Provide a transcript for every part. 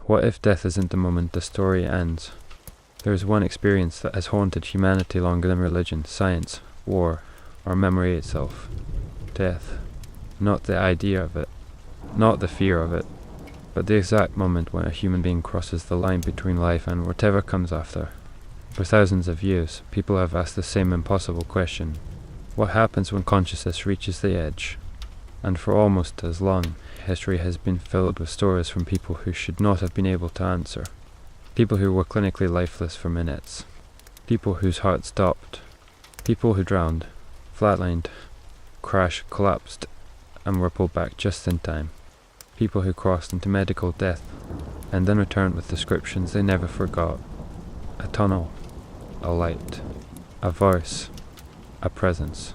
What if death isn't the moment the story ends? There is one experience that has haunted humanity longer than religion, science, war, or memory itself. Death. Not the idea of it, not the fear of it, but the exact moment when a human being crosses the line between life and whatever comes after. For thousands of years, people have asked the same impossible question. What happens when consciousness reaches the edge? And for almost as long, history has been filled with stories from people who should not have been able to answer. People who were clinically lifeless for minutes. People whose hearts stopped. People who drowned, flatlined, crashed, collapsed, and were pulled back just in time. People who crossed into medical death, and then returned with descriptions they never forgot. A tunnel, a light, a voice, a presence,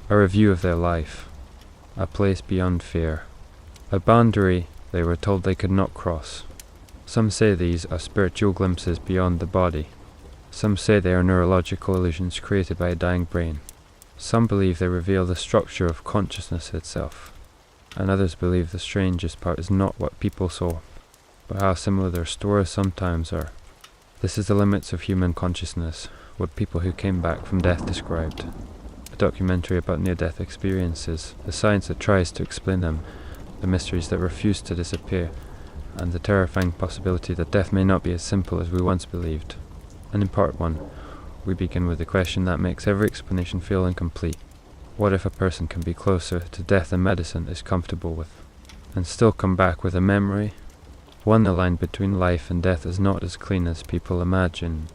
a review of their life, a place beyond fear, a boundary they were told they could not cross. Some say these are spiritual glimpses beyond the body. Some say they are neurological illusions created by a dying brain. Some believe they reveal the structure of consciousness itself, and others believe the strangest part is not what people saw, but how similar their stories sometimes are. This is the limits of human consciousness, what people who came back from death described. A documentary about near-death experiences, the science that tries to explain them, the mysteries that refuse to disappear, and the terrifying possibility that death may not be as simple as we once believed. And in part 1, we begin with the question that makes every explanation feel incomplete. What if a person can be closer to death than medicine is comfortable with, and still come back with a memory? The line between life and death is not as clean as people imagine.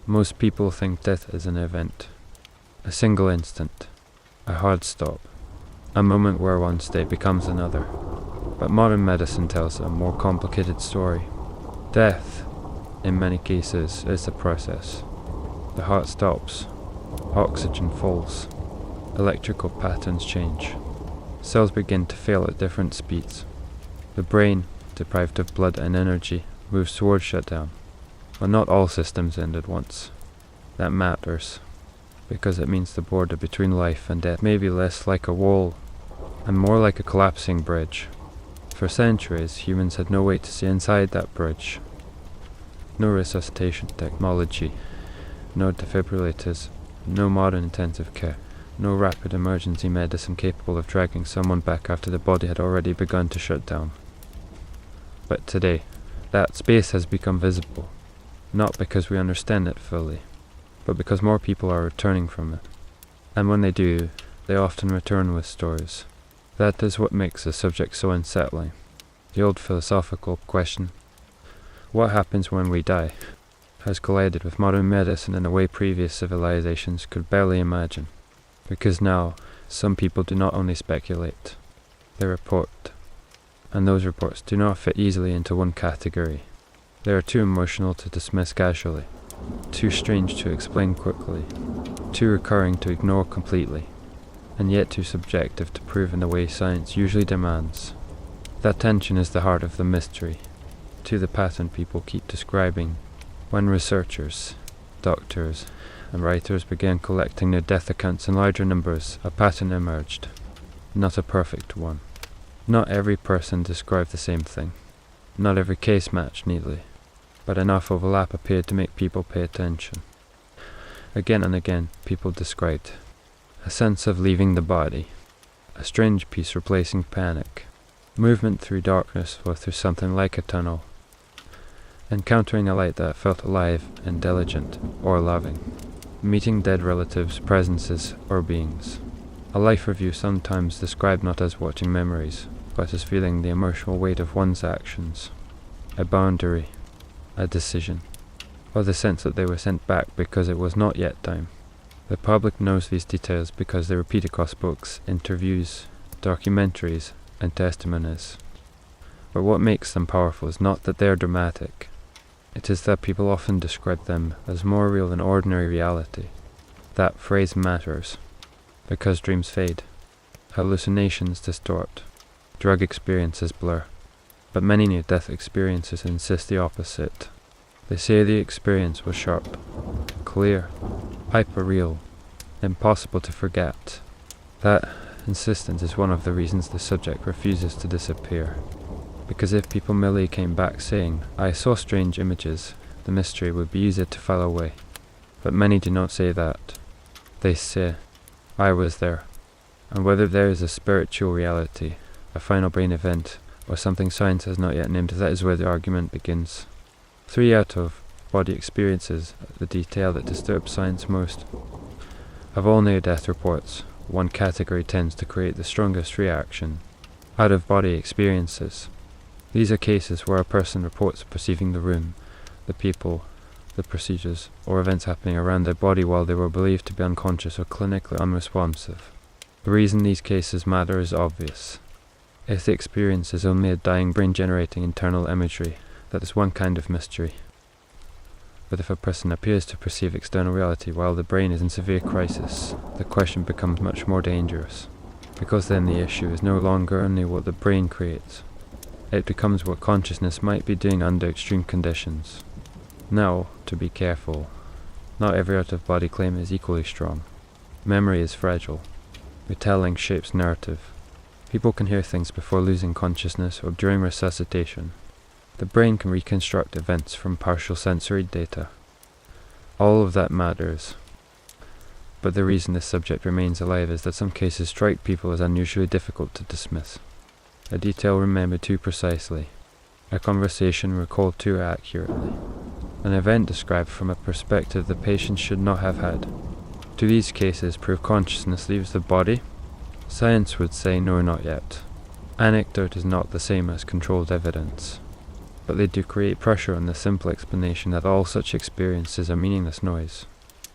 Most people think death is an event, a single instant, a hard stop, a moment where one state becomes another. But modern medicine tells a more complicated story. Death, in many cases, is the process. The heart stops, oxygen falls, electrical patterns change, cells begin to fail at different speeds. The brain, deprived of blood and energy, moves towards shutdown. But not all systems end at once. That matters, because it means the border between life and death may be less like a wall, and more like a collapsing bridge. For centuries, humans had no way to see inside that bridge. No resuscitation technology, no defibrillators, no modern intensive care, no rapid emergency medicine capable of dragging someone back after the body had already begun to shut down. But today, that space has become visible, not because we understand it fully, but because more people are returning from it. And when they do, they often return with stories. That is what makes the subject so unsettling. The old philosophical question, what happens when we die, has collided with modern medicine in a way previous civilizations could barely imagine. Because now, some people do not only speculate, they report. And those reports do not fit easily into one category. They are too emotional to dismiss casually, too strange to explain quickly, too recurring to ignore completely, and yet too subjective to prove in the way science usually demands. That tension is the heart of the mystery, to the pattern people keep describing. When researchers, doctors, and writers began collecting their death accounts in larger numbers, a pattern emerged. Not a perfect one. Not every person described the same thing. Not every case matched neatly. But enough overlap appeared to make people pay attention. Again and again, people described a sense of leaving the body, a strange peace replacing panic, movement through darkness or through something like a tunnel, encountering a light that felt alive, intelligent, or loving, meeting dead relatives, presences, or beings. A life review sometimes described not as watching memories, but as feeling the emotional weight of one's actions, a boundary, a decision, or the sense that they were sent back because it was not yet time. The public knows these details because they repeat across books, interviews, documentaries, and testimonies. But what makes them powerful is not that they are dramatic. It is that people often describe them as more real than ordinary reality. That phrase matters, because dreams fade, hallucinations distort, drug experiences blur. But many near-death experiences insist the opposite. They say the experience was sharp, clear, hyper-real, impossible to forget. That insistence is one of the reasons the subject refuses to disappear. because if people merely came back saying, "I saw strange images," the mystery would be easier to file away. But many do not say that. They say, "I was there." And whether there is a spiritual reality, a final brain event, or something science has not yet named, that is where the argument begins. 3 out of body experiences, the detail that disturbs science most. Of all near-death reports, one category tends to create the strongest reaction: out-of-body experiences. These are cases where a person reports perceiving the room, the people, the procedures, or events happening around their body while they were believed to be unconscious or clinically unresponsive. The reason these cases matter is obvious. If the experience is only a dying brain generating internal imagery, that is one kind of mystery. But if a person appears to perceive external reality while the brain is in severe crisis, the question becomes much more dangerous, because then the issue is no longer only what the brain creates. It becomes what consciousness might be doing under extreme conditions. Now, to be careful, not every out-of-body claim is equally strong. Memory is fragile. Retelling shapes narrative. People can hear things before losing consciousness or during resuscitation. The brain can reconstruct events from partial sensory data. All of that matters. But the reason this subject remains alive is that some cases strike people as unusually difficult to dismiss. A detail remembered too precisely. A conversation recalled too accurately. An event described from a perspective the patient should not have had. Do these cases prove consciousness leaves the body? Science would say no, not yet. Anecdote is not the same as controlled evidence. But they do create pressure on the simple explanation that all such experiences are meaningless noise.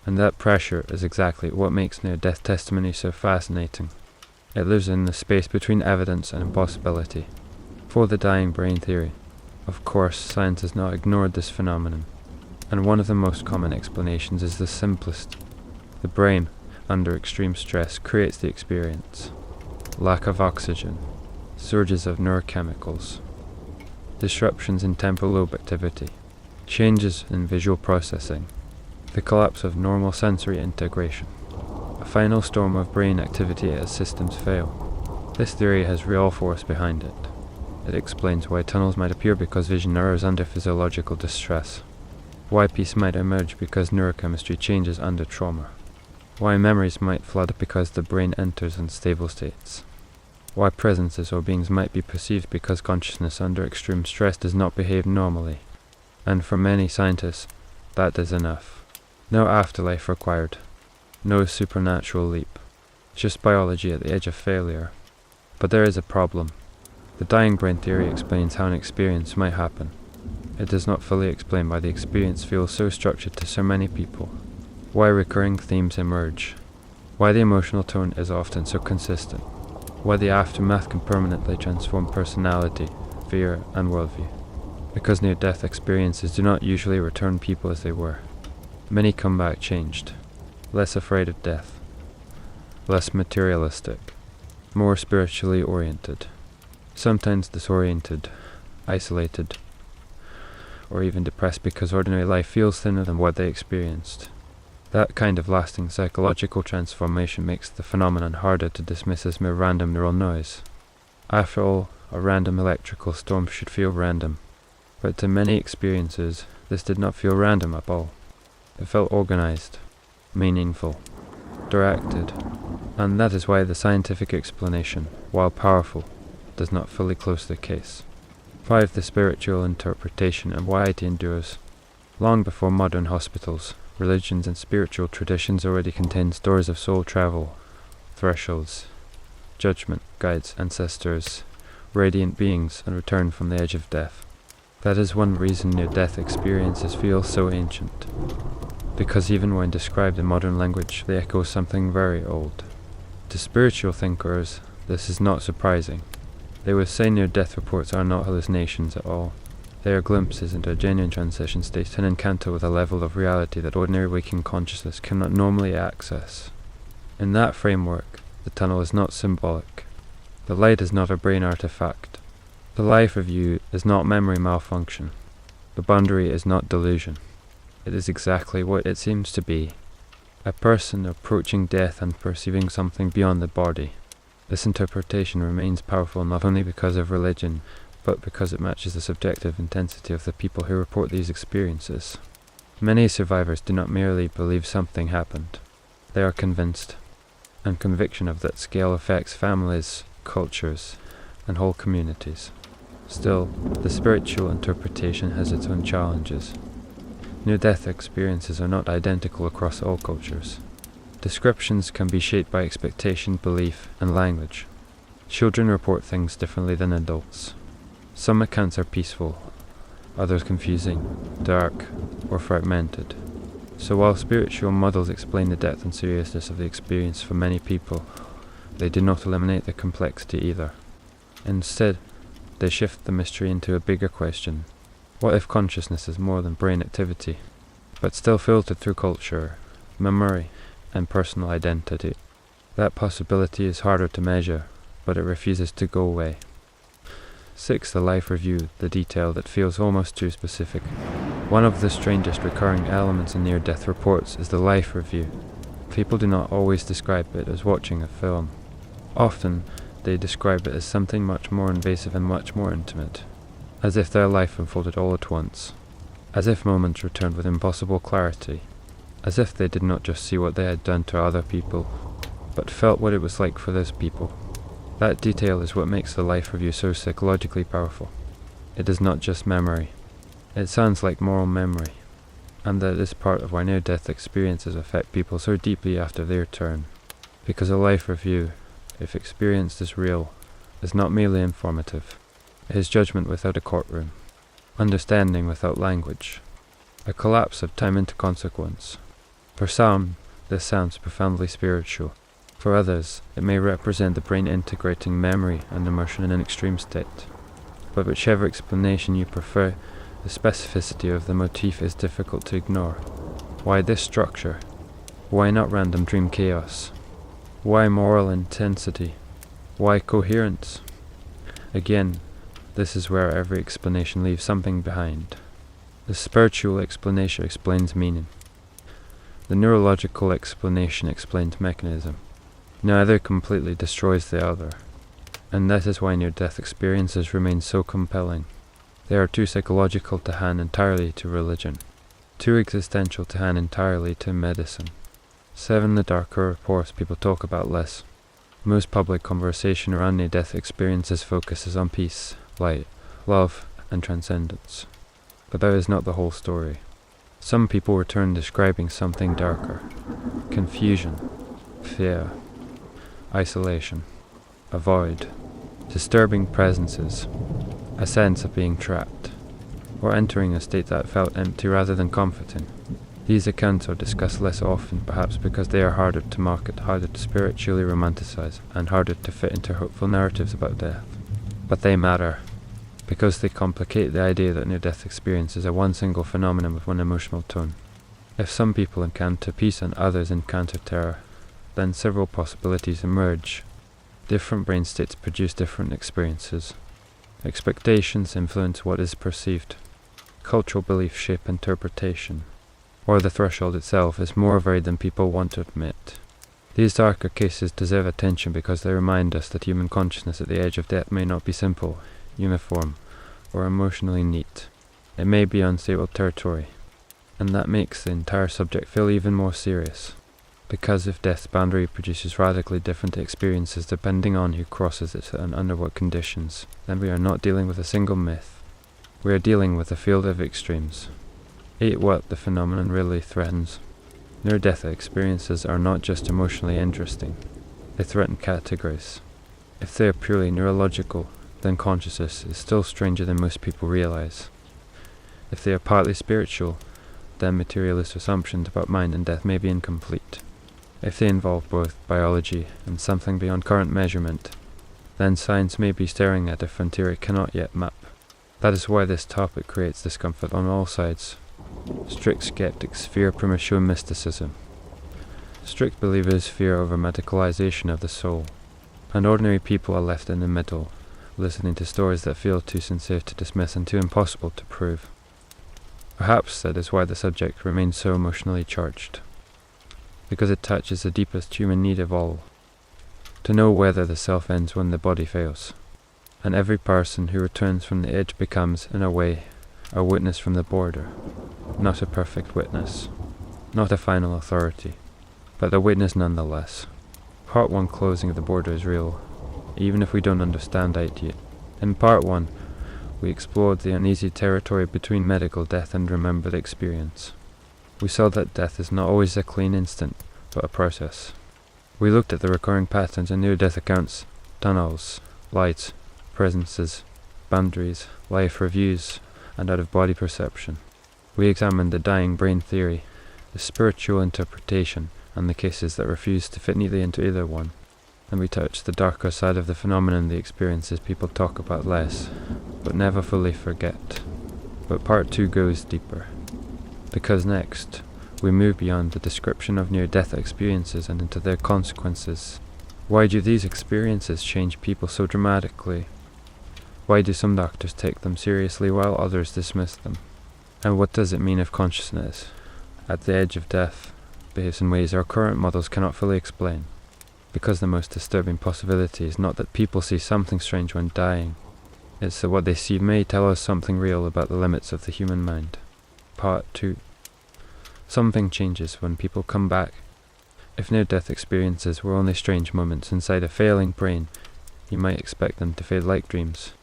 And that pressure is exactly what makes near-death testimony so fascinating. It lives in the space between evidence and impossibility. For the dying brain theory, of course, science has not ignored this phenomenon. And one of the most common explanations is the simplest. The brain, under extreme stress, creates the experience. Lack of oxygen, surges of neurochemicals, disruptions in temporal lobe activity, changes in visual processing, the collapse of normal sensory integration, a final storm of brain activity as systems fail. This theory has real force behind it. It explains why tunnels might appear because vision narrows under physiological distress, why peace might emerge because neurochemistry changes under trauma, why memories might flood because the brain enters unstable states, why presences or beings might be perceived because consciousness under extreme stress does not behave normally. And for many scientists, that is enough. No afterlife required. No supernatural leap. Just biology at the edge of failure. But there is a problem. The dying brain theory explains how an experience might happen. It does not fully explain why the experience feels so structured to so many people, why recurring themes emerge, why the emotional tone is often so consistent, why the aftermath can permanently transform personality, fear, and worldview. Because near-death experiences do not usually return people as they were. Many come back changed, less afraid of death, less materialistic, more spiritually oriented, sometimes disoriented, isolated, or even depressed because ordinary life feels thinner than what they experienced. That kind of lasting psychological transformation makes the phenomenon harder to dismiss as mere random neural noise. After all, a random electrical storm should feel random. But to many experiences, this did not feel random at all. It felt organized, meaningful, directed, and that is why the scientific explanation, while powerful, does not fully close the case. 5. The spiritual interpretation and why it endures. Long before modern hospitals, religions and spiritual traditions already contained stories of soul travel, thresholds, judgment, guides, ancestors, radiant beings, and return from the edge of death. That is one reason near-death experiences feel so ancient, because even when described in modern language, they echo something very old. To spiritual thinkers, this is not surprising. They would say near-death reports are not hallucinations at all. They are glimpses into a genuine transition state, an encounter with a level of reality that ordinary waking consciousness cannot normally access. In that framework, the tunnel is not symbolic. The light is not a brain artifact. The life review is not memory malfunction. The boundary is not delusion. It is exactly what it seems to be. A person approaching death and perceiving something beyond the body. This interpretation remains powerful not only because of religion, but because it matches the subjective intensity of the people who report these experiences. Many survivors do not merely believe something happened. They are convinced, and conviction of that scale affects families, cultures, and whole communities. Still, the spiritual interpretation has its own challenges. Near-death experiences are not identical across all cultures. Descriptions can be shaped by expectation, belief, and language. Children report things differently than adults. Some accounts are peaceful, others confusing, dark, or fragmented. So while spiritual models explain the depth and seriousness of the experience for many people, they do not eliminate the complexity either. Instead, they shift the mystery into a bigger question. What if consciousness is more than brain activity, but still filtered through culture, memory, and personal identity? That possibility is harder to measure, but it refuses to go away. 6. The life review, the detail that feels almost too specific. One of the strangest recurring elements in near-death reports is the life review. People do not always describe it as watching a film. Often, they describe it as something much more invasive and much more intimate, as if their life unfolded all at once, as if moments returned with impossible clarity, as if they did not just see what they had done to other people, but felt what it was like for those people. That detail is what makes the life review so psychologically powerful. It is not just memory. It sounds like moral memory, and that is part of why near-death experiences affect people so deeply after their turn. Because a life review, if experienced as real, is not merely informative. It is judgment without a courtroom, understanding without language, a collapse of time into consequence. For some, this sounds profoundly spiritual. For others, it may represent the brain integrating memory and emotion in an extreme state. But whichever explanation you prefer, the specificity of the motif is difficult to ignore. Why this structure? Why not random dream chaos? Why moral intensity? Why coherence? Again, this is where every explanation leaves something behind. The spiritual explanation explains meaning. The neurological explanation explains mechanism. Neither completely destroys the other, and that is why near-death experiences remain so compelling. They are too psychological to hand entirely to religion, too existential to hand entirely to medicine. 7. The darker reports people talk about less. Most public conversation around near-death experiences focuses on peace, light, love, and transcendence. But that is not the whole story. Some people return describing something darker: confusion, fear, isolation, a void, disturbing presences, a sense of being trapped, or entering a state that felt empty rather than comforting. These accounts are discussed less often, perhaps because they are harder to market, harder to spiritually romanticize, and harder to fit into hopeful narratives about death. But they matter, because they complicate the idea that near-death experiences are one single phenomenon with one emotional tone. If some people encounter peace and others encounter terror, then several possibilities emerge. Different brain states produce different experiences. Expectations influence what is perceived. Cultural beliefs shape interpretation. Or the threshold itself is more varied than people want to admit. These darker cases deserve attention because they remind us that human consciousness at the edge of death may not be simple, uniform, or emotionally neat. It may be unstable territory, and that makes the entire subject feel even more serious. Because if death's boundary produces radically different experiences depending on who crosses it and under what conditions, then we are not dealing with a single myth. We are dealing with a field of extremes. 8. What the phenomenon really threatens. Near-death experiences are not just emotionally interesting. They threaten categories. If they are purely neurological, then consciousness is still stranger than most people realize. If they are partly spiritual, then materialist assumptions about mind and death may be incomplete. If they involve both biology and something beyond current measurement, then science may be staring at a frontier it cannot yet map. That is why this topic creates discomfort on all sides. Strict skeptics fear premature mysticism. Strict believers fear over-medicalization of the soul. And ordinary people are left in the middle, listening to stories that feel too sincere to dismiss and too impossible to prove. Perhaps that is why the subject remains so emotionally charged. Because it touches the deepest human need of all, to know whether the self ends when the body fails, and every person who returns from the edge becomes, in a way, a witness from the border. Not a perfect witness, not a final authority, but a witness nonetheless. Part 1 closing of the border is real, even if we don't understand it yet. In Part 1, we explored the uneasy territory between medical death and remembered experience. We saw that death is not always a clean instant, but a process. We looked at the recurring patterns in near-death accounts, tunnels, lights, presences, boundaries, life reviews, and out-of-body perception. We examined the dying brain theory, the spiritual interpretation, and the cases that refused to fit neatly into either one. And we touched the darker side of the phenomenon, the experiences people talk about less, but never fully forget. But Part 2 goes deeper. Because next, we move beyond the description of near-death experiences and into their consequences. Why do these experiences change people so dramatically? Why do some doctors take them seriously while others dismiss them? And what does it mean if consciousness, at the edge of death, behaves in ways our current models cannot fully explain? Because the most disturbing possibility is not that people see something strange when dying, it's that what they see may tell us something real about the limits of the human mind. Part 2. Something changes when people come back. If near-death experiences were only strange moments inside a failing brain, you might expect them to fade like dreams.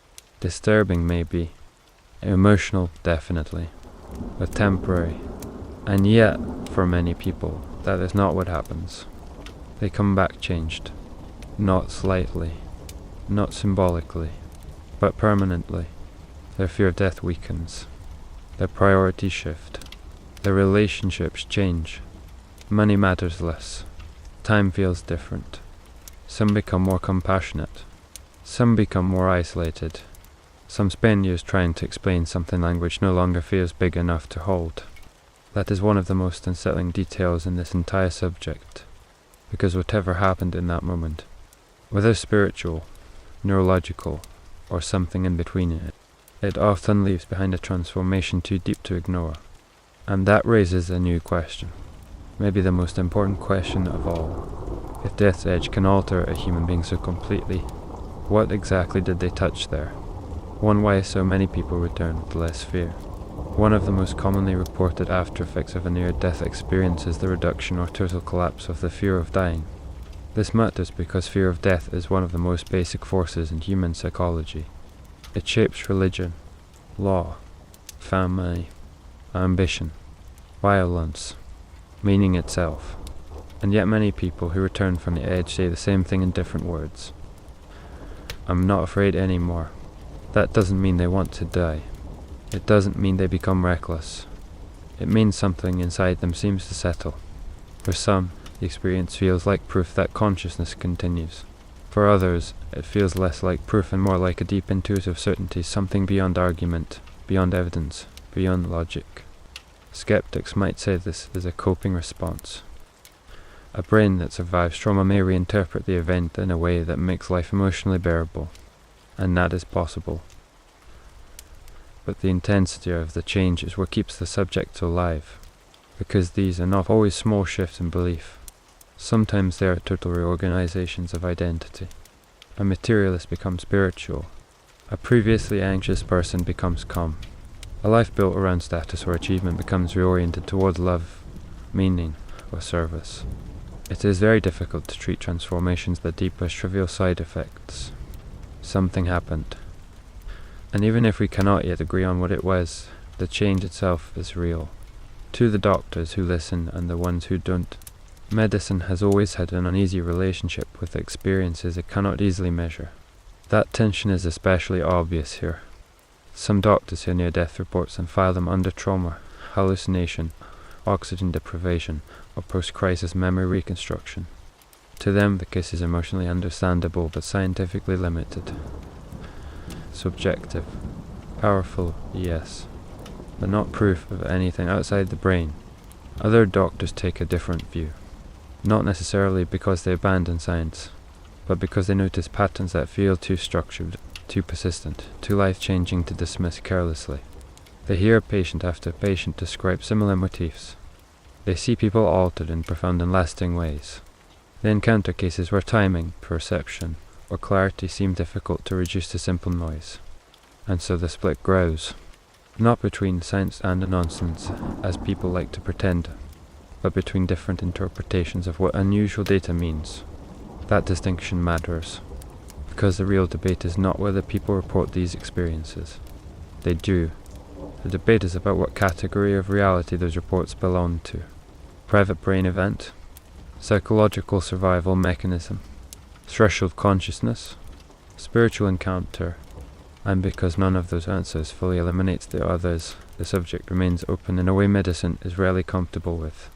Disturbing, maybe. Emotional, definitely. But temporary. And yet, for many people, that is not what happens. They come back changed. Not slightly. Not symbolically. But permanently. Their fear of death weakens. Their priorities shift. Their relationships change. Money matters less. Time feels different. Some become more compassionate. Some become more isolated. Some spend years trying to explain something language no longer feels big enough to hold. That is one of the most unsettling details in this entire subject, because whatever happened in that moment, whether spiritual, neurological, or something in between it often leaves behind a transformation too deep to ignore. And that raises a new question, maybe the most important question of all. If death's edge can alter a human being so completely, what exactly did they touch there? One why so many people return with less fear. One of the most commonly reported after-effects of a near-death experience is the reduction or total collapse of the fear of dying. This matters because fear of death is one of the most basic forces in human psychology. It shapes religion, law, family, ambition, violence, meaning itself. And yet many people who return from the edge say the same thing in different words. I'm not afraid anymore. That doesn't mean they want to die. It doesn't mean they become reckless. It means something inside them seems to settle. For some, the experience feels like proof that consciousness continues. For others, it feels less like proof and more like a deep intuitive certainty, something beyond argument, beyond evidence, beyond logic. Skeptics might say this is a coping response. A brain that survives trauma may reinterpret the event in a way that makes life emotionally bearable, and that is possible. But the intensity of the change is what keeps the subject alive, because these are not always small shifts in belief. Sometimes they are total reorganizations of identity. A materialist becomes spiritual. A previously anxious person becomes calm. A life built around status or achievement becomes reoriented towards love, meaning, or service. It is very difficult to treat transformations that deep as trivial side effects. Something happened. And even if we cannot yet agree on what it was, the change itself is real. To the doctors who listen and the ones who don't, medicine has always had an uneasy relationship with experiences it cannot easily measure. That tension is especially obvious here. Some doctors hear near-death reports and file them under trauma, hallucination, oxygen deprivation, or post-crisis memory reconstruction. To them, the case is emotionally understandable but scientifically limited. Subjective. Powerful, yes, but not proof of anything outside the brain. Other doctors take a different view. Not necessarily because they abandon science, but because they notice patterns that feel too structured, too persistent, too life-changing to dismiss carelessly. They hear patient after patient describe similar motifs. They see people altered in profound and lasting ways. They encounter cases where timing, perception, or clarity seem difficult to reduce to simple noise, and so the split grows, not between science and nonsense, as people like to pretend, but between different interpretations of what unusual data means. That distinction matters, because the real debate is not whether people report these experiences. They do. The debate is about what category of reality those reports belong to. Private brain event, psychological survival mechanism, threshold consciousness, spiritual encounter, and because none of those answers fully eliminates the others, the subject remains open in a way medicine is rarely comfortable with.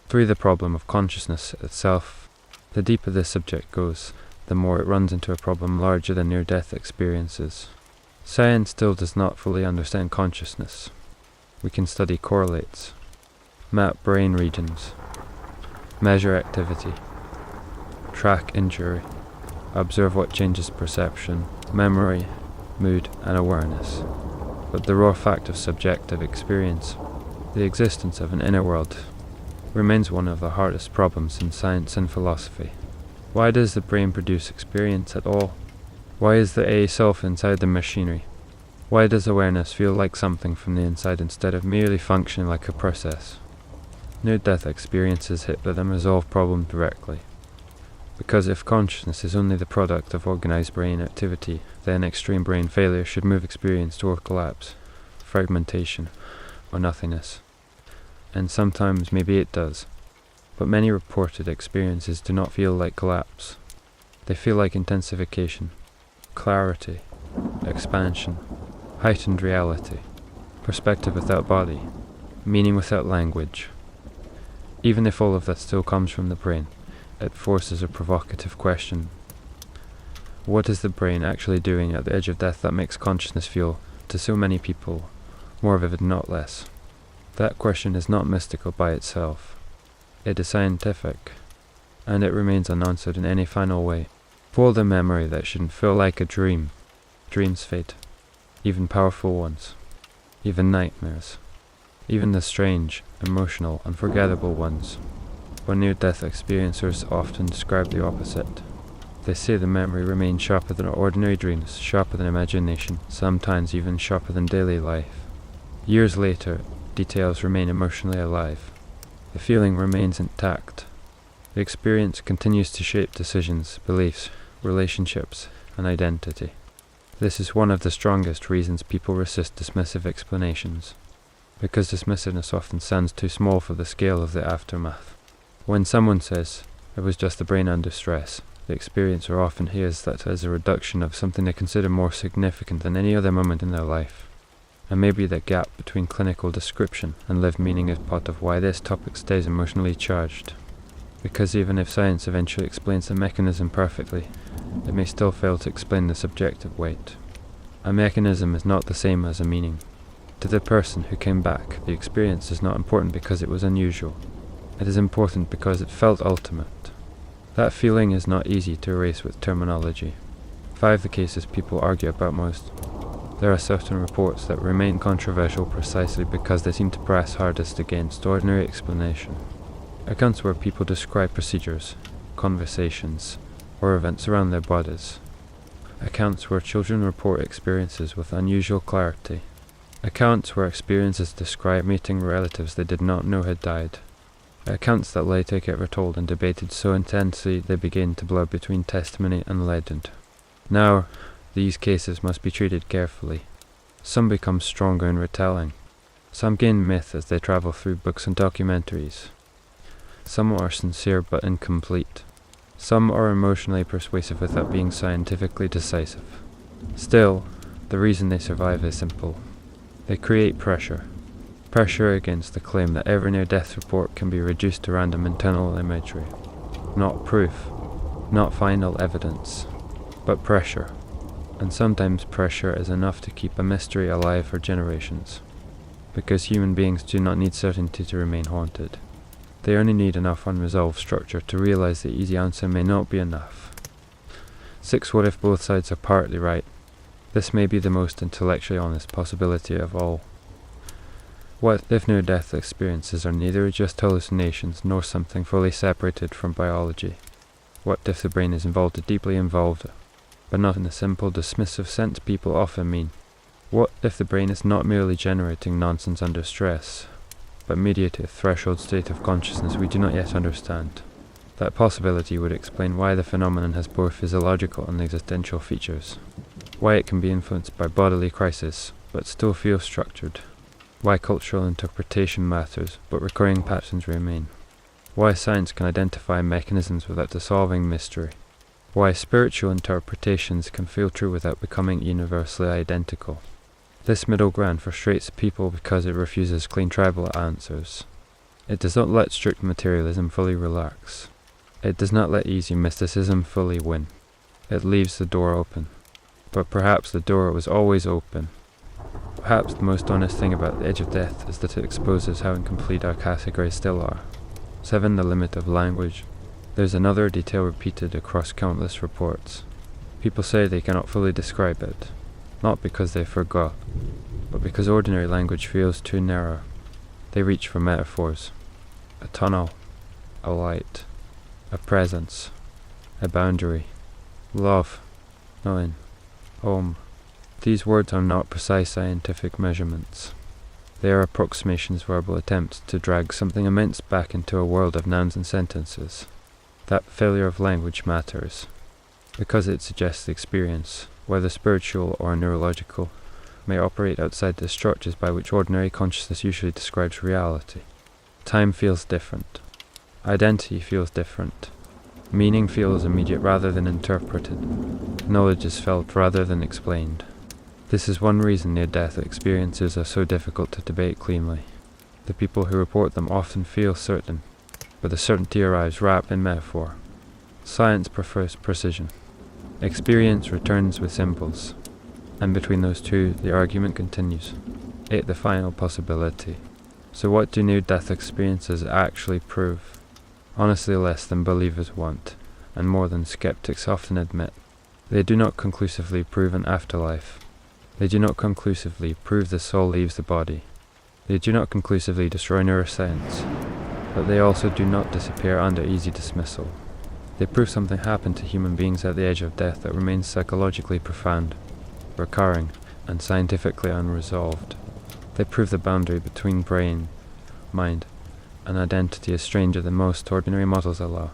3. The problem of consciousness itself. The deeper this subject goes, the more it runs into a problem larger than near-death experiences. Science still does not fully understand consciousness. We can study correlates, map brain regions, measure activity, track injury, observe what changes perception, memory, mood, and awareness. But the raw fact of subjective experience, the existence of an inner world, remains one of the hardest problems in science and philosophy. Why does the brain produce experience at all? Why is the A self inside the machinery? Why does awareness feel like something from the inside instead of merely functioning like a process? Near-death experiences hit the unresolved problem directly. Because if consciousness is only the product of organized brain activity, then extreme brain failure should move experience toward collapse, fragmentation, or nothingness. And sometimes maybe it does. But many reported experiences do not feel like collapse. They feel like intensification, clarity, expansion, heightened reality, perspective without body, meaning without language. Even if all of that still comes from the brain, it forces a provocative question. What is the brain actually doing at the edge of death that makes consciousness feel, to so many people, more vivid, not less? That question is not mystical by itself. It is scientific, and it remains unanswered in any final way. For the memory that shouldn't feel like a dream, dreams fade, even powerful ones, even nightmares, even the strange, emotional, unforgettable ones. But near-death experiencers often describe the opposite. They say the memory remains sharper than ordinary dreams, sharper than imagination, sometimes even sharper than daily life. Years later, details remain emotionally alive. The feeling remains intact. The experience continues to shape decisions, beliefs, relationships, and identity. This is one of the strongest reasons people resist dismissive explanations, because dismissiveness often sounds too small for the scale of the aftermath. When someone says, "It was just the brain under stress," the experiencer often hears that as a reduction of something they consider more significant than any other moment in their life. And maybe the gap between clinical description and lived meaning is part of why this topic stays emotionally charged. Because even if science eventually explains the mechanism perfectly, it may still fail to explain the subjective weight. A mechanism is not the same as a meaning. To the person who came back, the experience is not important because it was unusual. It is important because it felt ultimate. That feeling is not easy to erase with terminology. 5. The cases people argue about most. There are certain reports that remain controversial precisely because they seem to press hardest against ordinary explanation. Accounts where people describe procedures, conversations, or events around their bodies. Accounts where children report experiences with unusual clarity. Accounts where experiences describe meeting relatives they did not know had died. Accounts that later get retold and debated so intensely they begin to blur between testimony and legend. Now, these cases must be treated carefully. Some become stronger in retelling. Some gain myth as they travel through books and documentaries. Some are sincere but incomplete. Some are emotionally persuasive without being scientifically decisive. Still, the reason they survive is simple. They create pressure. Pressure against the claim that every near-death report can be reduced to random internal imagery. Not proof, not final evidence, but pressure. And sometimes pressure is enough to keep a mystery alive for generations. Because human beings do not need certainty to remain haunted. They only need enough unresolved structure to realize the easy answer may not be enough. 6. What if both sides are partly right? This may be the most intellectually honest possibility of all. What if near-death experiences are neither just hallucinations nor something fully separated from biology? What if the brain is deeply involved, but not in the simple, dismissive sense people often mean. What if the brain is not merely generating nonsense under stress, but mediating a threshold state of consciousness we do not yet understand? That possibility would explain why the phenomenon has both physiological and existential features, why it can be influenced by bodily crisis, but still feel structured, why cultural interpretation matters, but recurring patterns remain, why science can identify mechanisms without dissolving mystery, why spiritual interpretations can feel true without becoming universally identical. This middle ground frustrates people because it refuses clean tribal answers. It does not let strict materialism fully relax. It does not let easy mysticism fully win. It leaves the door open. But perhaps the door was always open. Perhaps the most honest thing about the edge of death is that it exposes how incomplete our categories still are. 7. The limit of language. There's another detail repeated across countless reports. People say they cannot fully describe it, not because they forgot, but because ordinary language feels too narrow. They reach for metaphors. A tunnel, a light, a presence, a boundary, love, knowing, home. These words are not precise scientific measurements. They are approximations, verbal attempts to drag something immense back into a world of nouns and sentences. That failure of language matters, because it suggests the experience, whether spiritual or neurological, may operate outside the structures by which ordinary consciousness usually describes reality. Time feels different. Identity feels different. Meaning feels immediate rather than interpreted. Knowledge is felt rather than explained. This is one reason near-death experiences are so difficult to debate cleanly. The people who report them often feel certain, but the certainty arrives wrapped in metaphor. Science prefers precision. Experience returns with symbols, and between those two the argument continues. 8. The final possibility. So what do near-death experiences actually prove? Honestly, less than believers want, and more than skeptics often admit. They do not conclusively prove an afterlife. They do not conclusively prove the soul leaves the body. They do not conclusively destroy neuroscience, but they also do not disappear under easy dismissal. They prove something happened to human beings at the edge of death that remains psychologically profound, recurring, and scientifically unresolved. They prove the boundary between brain, mind, and identity is stranger than most ordinary models allow.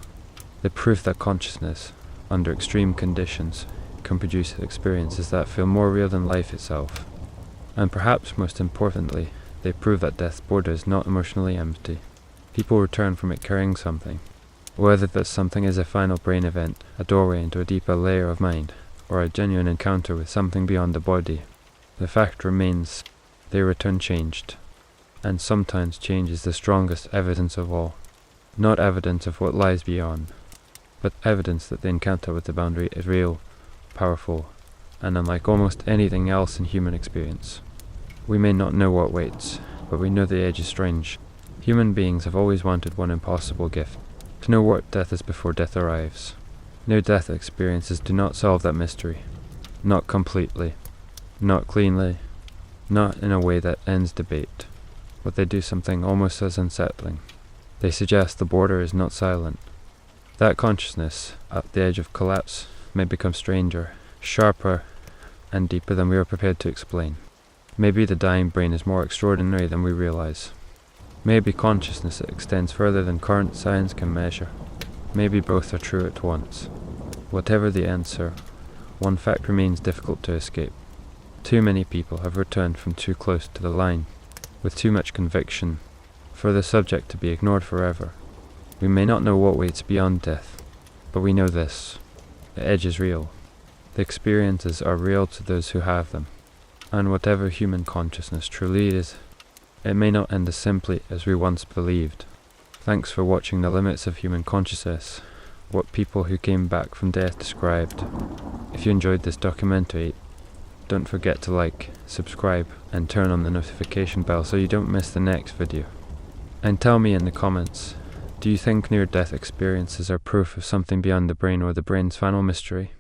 They prove that consciousness, under extreme conditions, can produce experiences that feel more real than life itself. And perhaps most importantly, they prove that death's border is not emotionally empty. People return from it carrying something. Whether that something is a final brain event, a doorway into a deeper layer of mind, or a genuine encounter with something beyond the body, the fact remains, they return changed. And sometimes change is the strongest evidence of all. Not evidence of what lies beyond, but evidence that the encounter with the boundary is real, powerful, and unlike almost anything else in human experience. We may not know what waits, but we know the edge is strange. Human beings have always wanted one impossible gift, to know what death is before death arrives. Near-death experiences do not solve that mystery. Not completely. Not cleanly. Not in a way that ends debate. But they do something almost as unsettling. They suggest the border is not silent. That consciousness, at the edge of collapse, may become stranger, sharper, and deeper than we are prepared to explain. Maybe the dying brain is more extraordinary than we realize. Maybe consciousness extends further than current science can measure. Maybe both are true at once. Whatever the answer, one fact remains difficult to escape. Too many people have returned from too close to the line, with too much conviction, for the subject to be ignored forever. We may not know what waits beyond death, but we know this. The edge is real. The experiences are real to those who have them. And whatever human consciousness truly is, it may not end as simply as we once believed. Thanks for watching The Limits of Human Consciousness, what people who came back from death described. If you enjoyed this documentary, don't forget to like, subscribe, and turn on the notification bell so you don't miss the next video. And tell me in the comments, do you think near-death experiences are proof of something beyond the brain or the brain's final mystery?